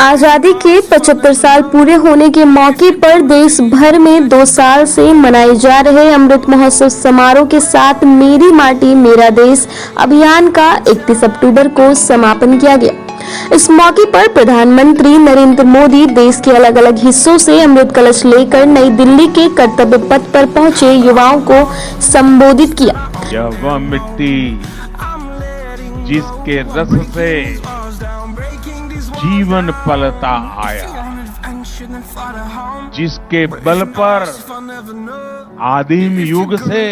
आजादी के 75 साल पूरे होने के मौके पर देश भर में 2 साल से मनाए जा रहे अमृत महोत्सव समारोह के साथ मेरी माटी मेरा देश अभियान का 31 अक्टूबर को समापन किया गया। इस मौके पर प्रधानमंत्री नरेंद्र मोदी देश के अलग अलग हिस्सों से अमृत कलश लेकर नई दिल्ली के कर्तव्य पथ पर पहुंचे युवाओं को संबोधित किया। यह वह मिट्टी जिसके रस से जीवन पलता आया, जिसके बल पर आदिम युग से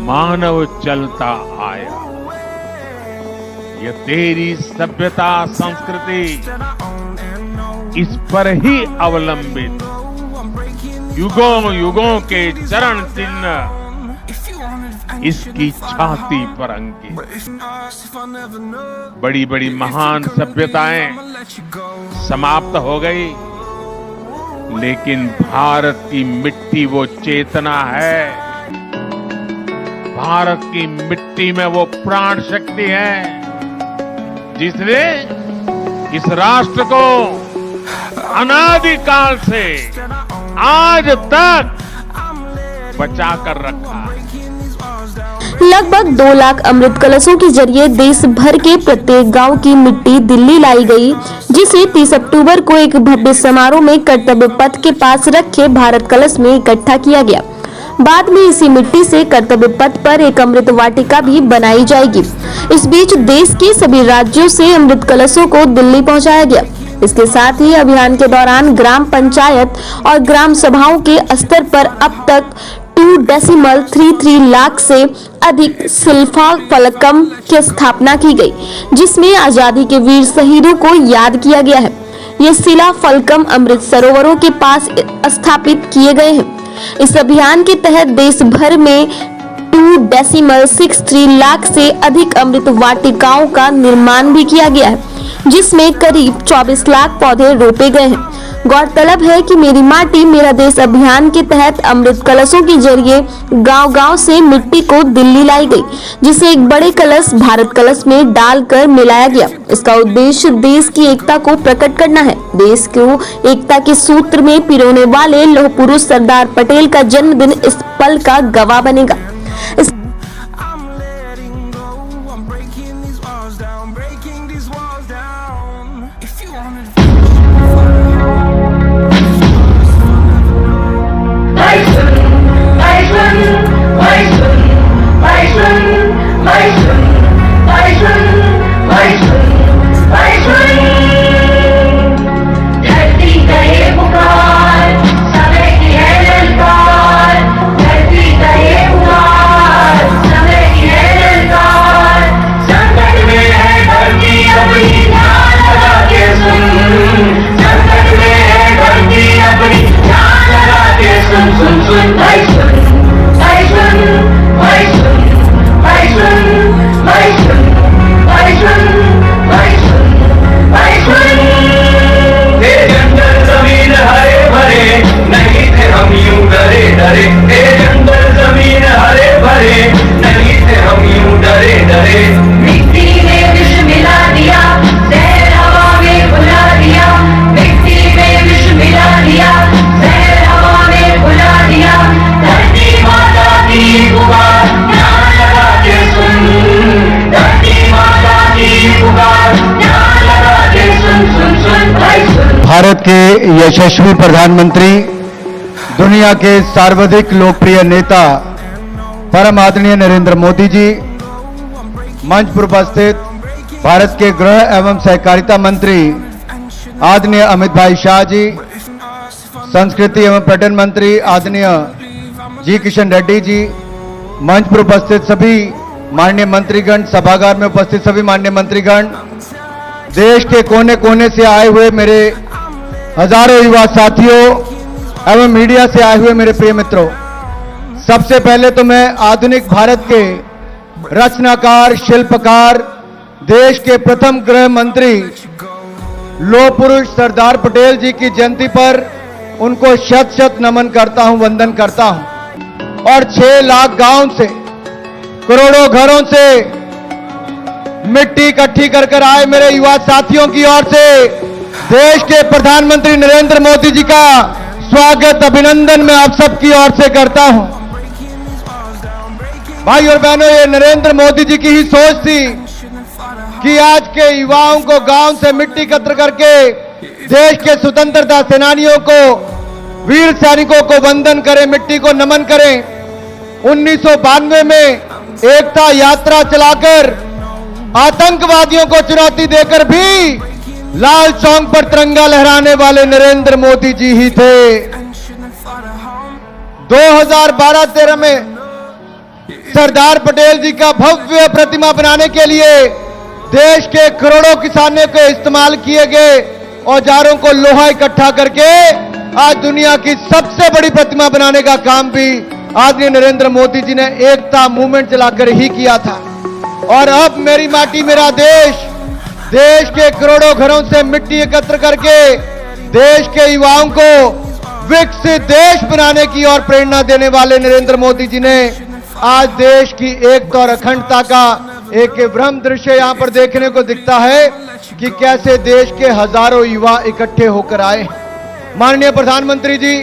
मानव चलता आया। यह तेरी सभ्यता संस्कृति इस पर ही अवलंबित युगों युगों के चरण चिन्ह इसकी छाती पर अंकित। बड़ी बड़ी महान सभ्यताएं समाप्त हो गई, लेकिन भारत की मिट्टी वो चेतना है, भारत की मिट्टी में वो प्राण शक्ति है जिसने इस राष्ट्र को अनादिकाल से आज तक बचा कर रखा है। लगभग 2 लाख अमृत कलशों के जरिए देश भर के प्रत्येक गांव की मिट्टी दिल्ली लाई गई, जिसे 30 अक्टूबर को एक भव्य समारोह में कर्तव्य पथ के पास रखे भारत कलश में इकट्ठा किया गया। बाद में इसी मिट्टी से कर्तव्य पथ पर एक अमृत वाटिका भी बनाई जाएगी। इस बीच देश के सभी राज्यों से अमृत कलशों को दिल्ली पहुंचाया गया। इसके साथ ही अभियान के दौरान ग्राम पंचायत और ग्राम सभाओं के स्तर पर अब तक 2.33 लाख से अधिक शिल्पा फलकम की स्थापना की गई, जिसमें आजादी के वीर शहीदों को याद किया गया है। ये शिला फलकम अमृत सरोवरों के पास स्थापित किए गए हैं। इस अभियान के तहत देश भर में 2.63 लाख से अधिक अमृत वाटिकाओं का निर्माण भी किया गया है, जिसमें करीब 24 लाख पौधे रोपे गए हैं। गौरतलब है कि मेरी माटी मेरा देश अभियान के तहत अमृत कलशों के जरिए गांव-गांव से मिट्टी को दिल्ली लाई गई, जिसे एक बड़े कलश भारत कलश में डालकर मिलाया गया। इसका उद्देश्य देश की एकता को प्रकट करना है। देश को एकता के सूत्र में पिरोने वाले लौह पुरुष सरदार पटेल का जन्मदिन इस पल का गवाह बनेगा। भारत के यशस्वी प्रधानमंत्री, दुनिया के सर्वाधिक लोकप्रिय नेता परम आदरणीय नरेंद्र मोदी जी, मंच पर उपस्थित भारत के गृह एवं सहकारिता मंत्री आदरणीय अमित भाई शाह जी, संस्कृति एवं पर्यटन मंत्री आदरणीय जी किशन रेड्डी जी, मंच पर उपस्थित सभी माननीय मंत्रीगण, सभागार में उपस्थित सभी माननीय मंत्रीगण, देश के कोने कोने से आए हुए मेरे हजारों युवा साथियों एवं मीडिया से आए हुए मेरे प्रिय मित्रों, सबसे पहले तो मैं आधुनिक भारत के रचनाकार, शिल्पकार, देश के प्रथम गृह मंत्री लौह पुरुष सरदार पटेल जी की जयंती पर उनको शत शत नमन करता हूं, वंदन करता हूं। और 6 लाख गांव से, करोड़ों घरों से मिट्टी इकट्ठी कर आए मेरे युवा साथियों की ओर से देश के प्रधानमंत्री नरेंद्र मोदी जी का स्वागत, अभिनंदन मैं आप सबकी ओर से करता हूं। भाई और बहनों, ये नरेंद्र मोदी जी की ही सोच थी कि आज के युवाओं को गांव से मिट्टी एकत्र करके देश के स्वतंत्रता सेनानियों को, वीर सैनिकों को वंदन करें, मिट्टी को नमन करें। 1992 में एकता यात्रा चलाकर आतंकवादियों को चुनौती देकर भी लाल चौक पर तिरंगा लहराने वाले नरेंद्र मोदी जी ही थे। 2012-13 में सरदार पटेल जी का भव्य प्रतिमा बनाने के लिए देश के करोड़ों किसानों के इस्तेमाल किए गए औजारों को लोहा इकट्ठा करके आज दुनिया की सबसे बड़ी प्रतिमा बनाने का काम भी आदरणीय नरेंद्र मोदी जी ने एकता मूवमेंट चलाकर ही किया था। और अब मेरी माटी मेरा देश, देश के करोड़ों घरों से मिट्टी एकत्र करके देश के युवाओं को विकसित देश बनाने की और प्रेरणा देने वाले नरेंद्र मोदी जी ने आज देश की एकता और अखंडता का एक भ्रम दृश्य यहां पर देखने को दिखता है कि कैसे देश के हजारों युवा इकट्ठे होकर आए। माननीय प्रधानमंत्री जी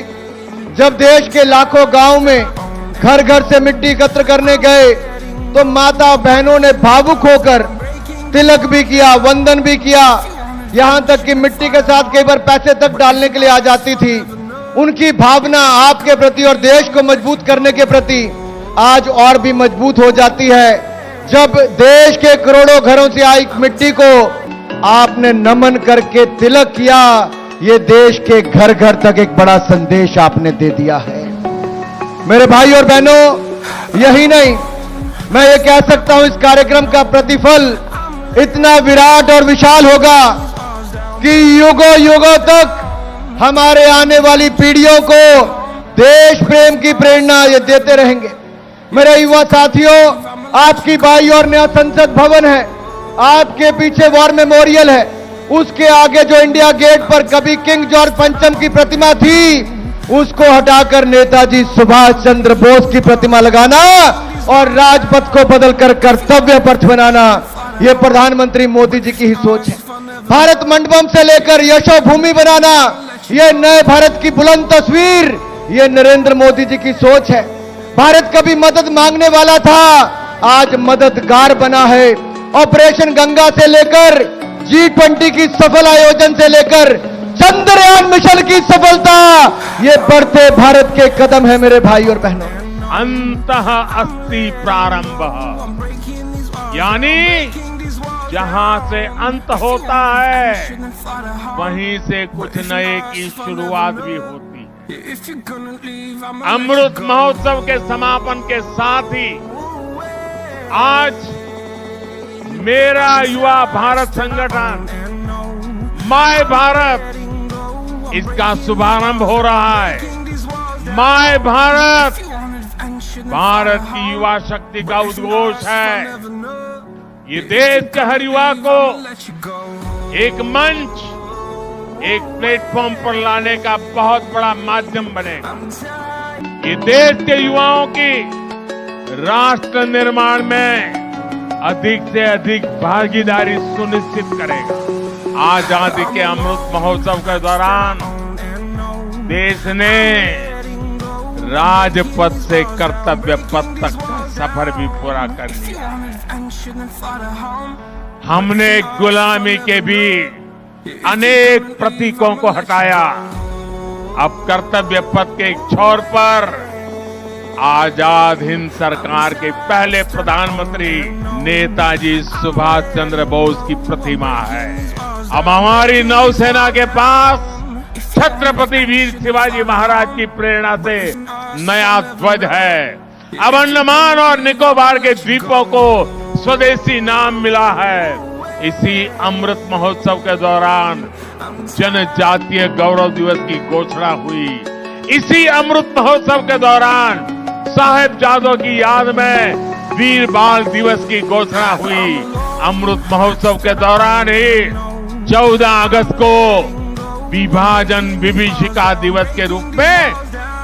जब देश के लाखों गांव में घर घर से मिट्टी एकत्र करने गए तो माता बहनों ने भावुक होकर तिलक भी किया, वंदन भी किया, यहां तक कि मिट्टी के साथ कई बार पैसे तक डालने के लिए आ जाती थी। उनकी भावना आपके प्रति और देश को मजबूत करने के प्रति आज और भी मजबूत हो जाती है जब देश के करोड़ों घरों से आई मिट्टी को आपने नमन करके तिलक किया। ये देश के घर घर तक एक बड़ा संदेश आपने दे दिया है। मेरे भाई और बहनों, यही नहीं, मैं ये कह सकता हूं इस कार्यक्रम का प्रतिफल इतना विराट और विशाल होगा कि युगों युगों तक हमारे आने वाली पीढ़ियों को देश प्रेम की प्रेरणा ये देते रहेंगे। मेरे युवा साथियों, आपकी बाई और नया संसद भवन है, आपके पीछे वॉर मेमोरियल है, उसके आगे जो इंडिया गेट पर कभी किंग जॉर्ज पंचम की प्रतिमा थी उसको हटाकर नेताजी सुभाष चंद्र बोस की प्रतिमा लगाना और राजपथ को बदलकर कर्तव्य पथ बनाना, यह प्रधानमंत्री मोदी जी की ही सोच है। भारत मंडपम से लेकर यशो भूमि बनाना, यह नए भारत की बुलंद तस्वीर, यह नरेंद्र मोदी जी की सोच है। भारत कभी मदद मांगने वाला था, आज मददगार बना है। ऑपरेशन गंगा से लेकर G20 की सफल आयोजन से लेकर चंद्रयान मिशन की सफलता, ये बढ़ते भारत के कदम है मेरे भाई और बहनों। अंतः अस्ति प्रारंभ, यानी जहां से अंत होता है वहीं से कुछ नए की शुरुआत भी होती है। अमृत महोत्सव के समापन के साथ ही आज मेरा युवा भारत संगठन माय भारत, इसका शुभारंभ हो रहा है। माय भारत भारत की युवा शक्ति का उद्घोष है। ये देश के हर युवा को एक मंच, एक प्लेटफॉर्म पर लाने का बहुत बड़ा माध्यम बनेगा। ये देश के युवाओं की राष्ट्र निर्माण में अधिक से अधिक भागीदारी सुनिश्चित करेगा। आजादी के अमृत महोत्सव के दौरान देश ने राजपथ से कर्तव्य पथ तक का सफर भी पूरा कर लिया है। हमने गुलामी के भी अनेक प्रतीकों को हटाया। अब कर्तव्य पथ के एक छोर पर आजाद हिंद सरकार के पहले प्रधानमंत्री नेताजी सुभाष चंद्र बोस की प्रतिमा है। अब हमारी नौसेना के पास छत्रपति वीर शिवाजी महाराज की प्रेरणा से नया ध्वज है। अब अंडमान और निकोबार के द्वीपों को स्वदेशी नाम मिला है। इसी अमृत महोत्सव के दौरान जनजातीय गौरव दिवस की घोषणा हुई। इसी अमृत महोत्सव के दौरान साहिबजादों की याद में वीर बाल दिवस की घोषणा हुई। अमृत महोत्सव के दौरान ही 14 अगस्त को विभाजन विभीषिका दिवस के रूप में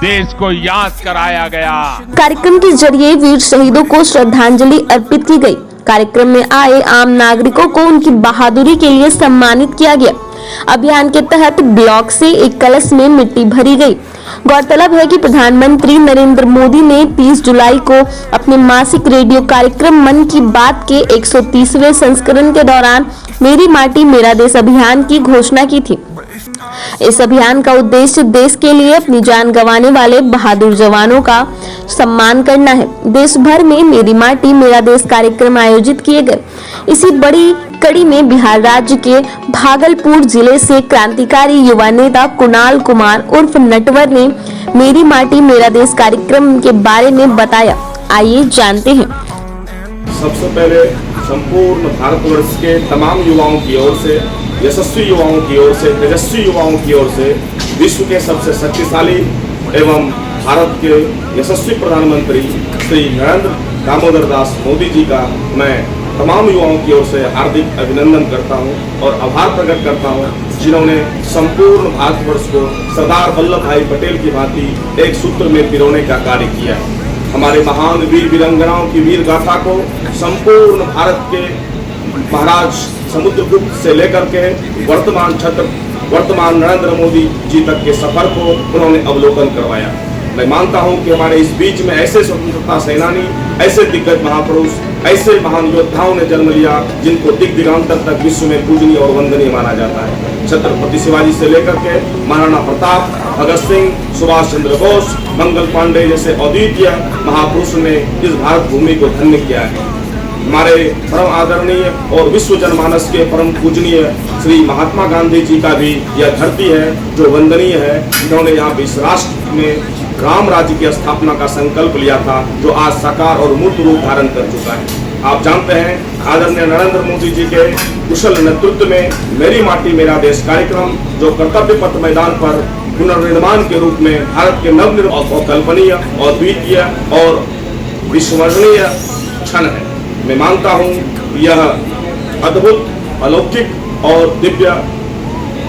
देश को याद कराया गया। कार्यक्रम के जरिए वीर शहीदों को श्रद्धांजलि अर्पित की गई। कार्यक्रम में आए आम नागरिकों को उनकी बहादुरी के लिए सम्मानित किया गया। अभियान के तहत ब्लॉक से एक कलश में मिट्टी भरी गई। गौरतलब है कि प्रधानमंत्री नरेंद्र मोदी ने 30 जुलाई को अपने मासिक रेडियो कार्यक्रम मन की बात के 130वें संस्करण के दौरान मेरी माटी मेरा देश अभियान की घोषणा की थी। इस अभियान का उद्देश्य देश के लिए अपनी जान गंवाने वाले बहादुर जवानों का सम्मान करना है। देश भर में मेरी माटी मेरा देश कार्यक्रम आयोजित किए गए। इसी बड़ी कड़ी में बिहार राज्य के भागलपुर जिले से क्रांतिकारी युवा नेता कुणाल कुमार उर्फ नटवर ने मेरी माटी मेरा देश कार्यक्रम के बारे में बताया। आइए जानते हैं। सबसे पहले संपूर्ण भारतवर्ष के तमाम युवाओं की ओर से, यशस्वी युवाओं की ओर से, तेजस्वी युवाओं की ओर से विश्व के सबसे शक्तिशाली एवं भारत के यशस्वी प्रधानमंत्री श्री नरेंद्र दामोदर दास मोदी जी का मैं तमाम युवाओं की ओर से हार्दिक अभिनंदन करता हूं और आभार प्रकट करता हूं, जिन्होंने संपूर्ण भारतवर्ष को सरदार वल्लभ भाई पटेल की भांति एक सूत्र में पिरोने का कार्य किया है। हमारे महान वीर वीरांगनाओं की वीर गाथा को संपूर्ण भारत के महाराज समुद्रगुप्त से लेकर के वर्तमान नरेंद्र मोदी जी तक के सफर को उन्होंने अवलोकन करवाया। मैं मानता हूं कि हमारे इस बीच में ऐसे स्वतंत्रता सेनानी, ऐसे दिग्गज महापुरुष, ऐसे महान योद्धाओं ने जन्म लिया जिनको दिग दिगांतर तक विश्व में पूजनीय और वंदनीय माना जाता है। छत्रपति शिवाजी से लेकर के महाराणा प्रताप, भगत सिंह, सुभाष चंद्र बोस, मंगल पांडे जैसे अद्वितीय महापुरुष ने इस भारत भूमि को धन्य किया है। हमारे परम आदरणीय और विश्व जनमानस के परम पूजनीय श्री महात्मा गांधी जी का भी यह धरती है जो वंदनीय है। इन्होंने यहाँ इस राष्ट्र में राम राज्य की स्थापना का संकल्प लिया था, जो आज साकार और मूर्त रूप धारण कर चुका है। आप जानते हैं आदरणीय नरेंद्र मोदी जी के कुशल नेतृत्व में मेरी माटी मेरा देश कार्यक्रम, जो कर्तव्य पथ मैदान पर पुनर्निर्माण के रूप में भारत के नवनिर्मित अकल्पनीय, अद्वितीय और विस्मरणीय क्षण है। मैं मानता हूं यह अद्भुत, अलौकिक और दिव्य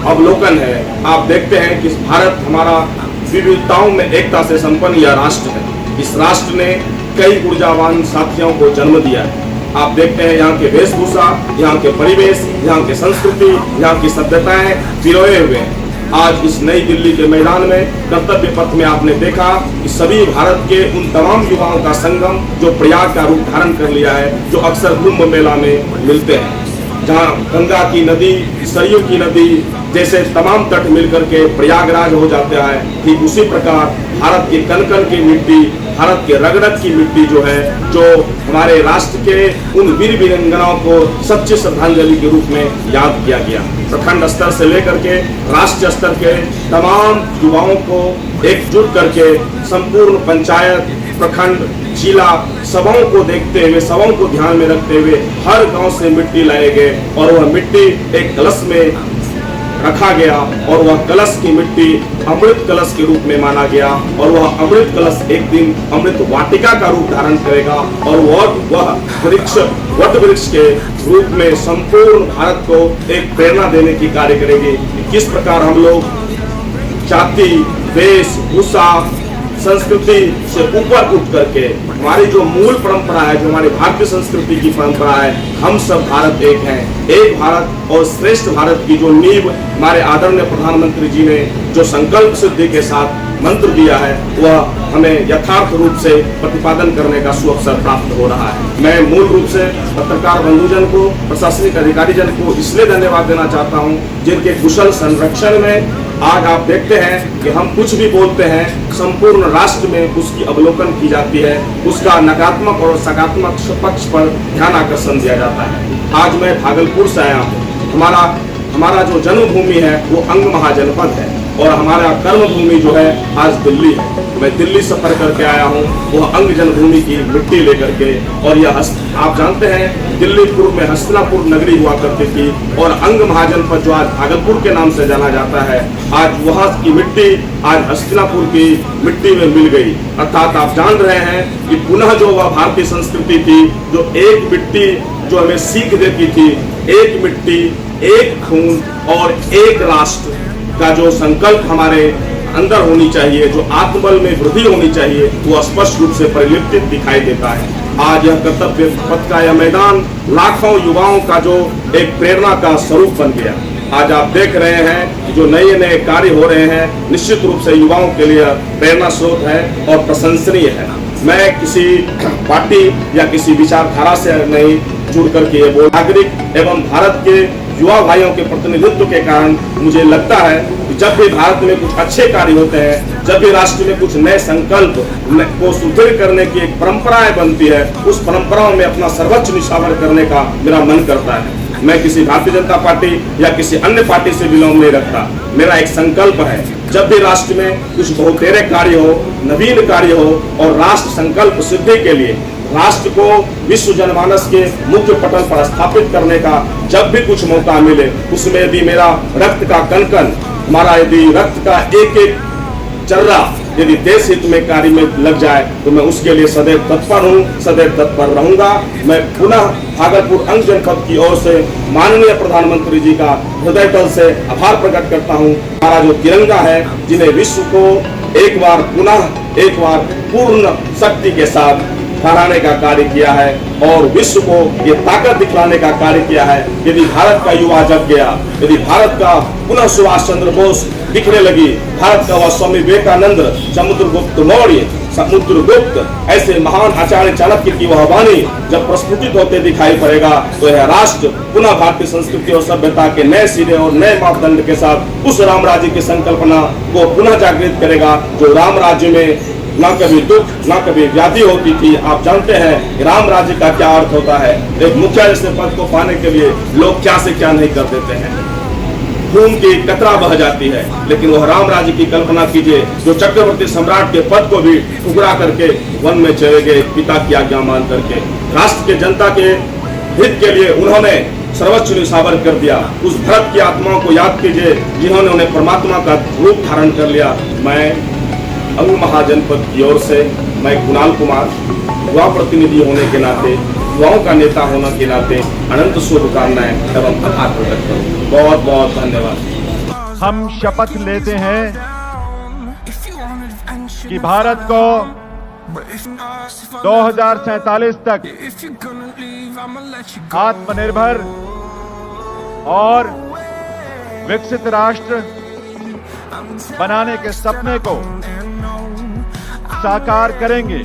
अवलोकन है। आप देखते हैं कि भारत हमारा विविधताओं में एकता से संपन्न यह राष्ट्र है। इस राष्ट्र ने कई ऊर्जावान साथियों को जन्म दिया है। आप देखते हैं यहाँ के वेशभूषा, यहाँ के परिवेश, यहाँ की संस्कृति, यहाँ की सभ्यताएं पिरोए हुए हैं। आज इस नई दिल्ली के मैदान में कर्तव्य पथ में आपने देखा कि सभी भारत के उन तमाम युवाओं का संगम जो प्रयाग का रूप धारण कर लिया है, जो अक्सर कुंभ मेला में मिलते हैं, जहाँ गंगा की नदी, सरयू की नदी जैसे तमाम तट मिलकर के प्रयागराज हो जाता है। ठीक उसी प्रकार भारत के कण कण की मिट्टी, भारत के रग रग की मिट्टी जो है, जो हमारे राष्ट्र के उन वीर वीरांगनाओं को सच्ची श्रद्धांजलि के रूप में याद किया गया। प्रखंड स्तर से लेकर के राष्ट्रीय स्तर के तमाम युवाओं को एकजुट करके संपूर्ण पंचायत, प्रखंड, जिला सभाओं को देखते हुए, सभाओं को ध्यान में रखते हुए हर गांव से मिट्टी लाए गए और वह मिट्टी एक कलश में रखा गया और वह कलश की मिट्टी अमृत कलश के रूप में माना गया और वह अमृत कलश एक दिन अमृत वाटिका का रूप धारण करेगा और वह वृक्ष वट वृक्ष के रूप में संपूर्ण भारत को एक प्रेरणा देने की कार्य करेगी। किस प्रकार हम लोग जाति, वेश, भूषा, संस्कृति से ऊपर उठ करके हमारी जो मूल परंपरा है, जो हमारी भारतीय संस्कृति की परंपरा है, हम सब भारत एक हैं। एक भारत और श्रेष्ठ भारत की जो नींव हमारे आदरणीय प्रधानमंत्री जी ने जो संकल्प सिद्धि के साथ मंत्र दिया है, वह हमें यथार्थ रूप से प्रतिपादन करने का सुअवसर प्राप्त हो रहा है। मैं मूल रूप से पत्रकार बंधुजन को, प्रशासनिक अधिकारी जन को इसलिए धन्यवाद देना चाहता हूं, जिनके कुशल संरक्षण में आज आप देखते हैं कि हम कुछ भी बोलते हैं, संपूर्ण राष्ट्र में उसकी अवलोकन की जाती है, उसका नकारात्मक और सकारात्मक पक्ष पर ध्यान आकर्षण दिया जाता है। आज मैं भागलपुर से आया हूँ। हमारा जो जन्मभूमि है वो अंग महाजनपद है और हमारा कर्म भूमि जो है आज दिल्ली है। मैं दिल्ली सफर करके आया हूँ, वह अंग जन्मभूमि की मिट्टी लेकर के। और यह आप जानते हैं दिल्ली पूर्व में हस्तिनापुर नगरी हुआ करती थी और अंग महाजनपद जो आज भागलपुर के नाम से जाना जाता है, आज वहाँ की मिट्टी आज हस्तिनापुर की मिट्टी में मिल गई। अर्थात आप जान रहे हैं कि पुनः जो वह भारतीय संस्कृति थी, जो एक मिट्टी जो हमें सीख देती थी, एक मिट्टी, एक खून और एक राष्ट्र का जो संकल्प हमारे अंदर होनी चाहिए, जो आत्मबल में वृद्धि होनी चाहिए, वो स्पष्ट रूप से परिलक्षित दिखाई देता है। आज यह कर्तव्य पथ का यह मैदान लाखों युवाओं का जो एक प्रेरणा का स्वरूप बन गया। आज आप देख रहे हैं कि जो नए नए कार्य हो रहे हैं, निश्चित रूप से युवाओं के लिए प्रेरणा स्रोत है और प्रशंसनीय है। मैं किसी पार्टी या किसी विचारधारा से नहीं जुड़ करके ये बोल, नागरिक एवं भारत के युवा भाइयों के प्रतिनिधित्व के कारण मुझे लगता है कि जब भी भारत में कुछ अच्छे कार्य होते हैं, जब भी राष्ट्र में कुछ नए संकल्प को सुदृढ़ करने की एक परंपराएं बनती है, उस परंपराओं में अपना सर्वोच्च निशावर करने का मेरा मन करता है। मैं किसी भारतीय जनता पार्टी या किसी अन्य पार्टी से बिलोंग नहीं रखता। मेरा एक संकल्प है, जब भी राष्ट्र में कुछ बहुतेरे कार्य हो, नवीन कार्य हो और राष्ट्र संकल्प सिद्धि के लिए राष्ट्र को विश्व जनमानस के मुख्य पटल पर स्थापित करने का जब भी कुछ मौका मिले, उसमें यदि मेरा रक्त का कण-कण, हमारा यदि रक्त का एक एक चर्रा यदि देश हित में कार्य में लग जाए, तो मैं उसके लिए सदैव तत्पर हूँ, सदैव तत्पर रहूंगा। मैं पुनः भागलपुर अंग जनपद की ओर से माननीय प्रधानमंत्री जी का हृदय तल से आभार प्रकट करता हूँ। हमारा जो तिरंगा है, जिन्हें विश्व को एक बार पुनः एक बार पूर्ण शक्ति के साथ फहराने का कार्य किया है और विश्व को ये ताकत दिखलाने का कार्य किया है। यदि भारत का युवा जग गया, यदि भारत का पुनः सुभाष चंद्र बोस दिखने लगी, भारत का वह स्वामी विवेकानंद, समुद्रगुप्त मौर्य, समुद्रगुप्त ऐसे महान आचार्य चाणक्य की वह वाणी जब प्रस्फुटित होते दिखाई पड़ेगा, तो यह राष्ट्र पुनः भारतीय संस्कृति और सभ्यता के नए सिरे और नए मापदंड के साथ उस राम राज्य की संकल्पना को पुनः जागृत करेगा, जो राम राज्य में ना कभी दुख ना कभी व्याधि होती थी। आप जानते हैं राम राज्य का क्या अर्थ होता है। एक मुखिया जैसे पद को पाने के लिए लोग क्या से क्या नहीं कर देते हैं, खून की कतरा बह जाती है, लेकिन वह राम राज्य की कल्पना कीजिए, जो चक्रवर्ती सम्राट के पद को भी ठुकरा करके वन में चले गए पिता की आज्ञा मान करके। राष्ट्र के जनता के हित के लिए उन्होंने सर्वोच्च निशावर कर दिया। उस भरत की आत्माओं को याद कीजिए, जिन्होंने उन्हें परमात्मा का रूप धारण कर लिया। मैं अंग महाजनपद की ओर से मैं कुणाल कुमार, युवा प्रतिनिधि होने के नाते, युवाओं का नेता होने के नाते अनंत शुभकामनाएं एवं आभार प्रकट करूं। बहुत बहुत धन्यवाद। हम शपथ लेते हैं कि भारत को 2047 तक आत्मनिर्भर और विकसित राष्ट्र बनाने के सपने को साकार करेंगे।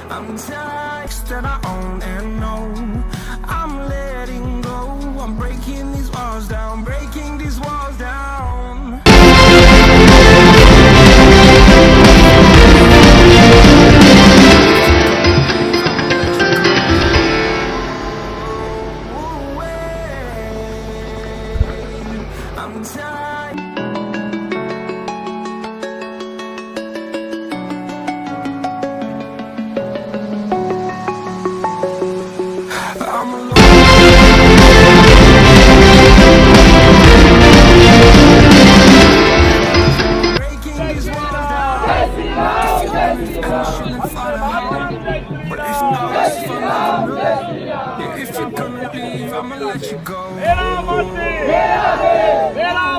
I'm taxed that I own and know I'm letting go. I'm breaking these walls down, breaking these walls down. I'm tired. If you're gonna leave, I'ma let you go. मेरा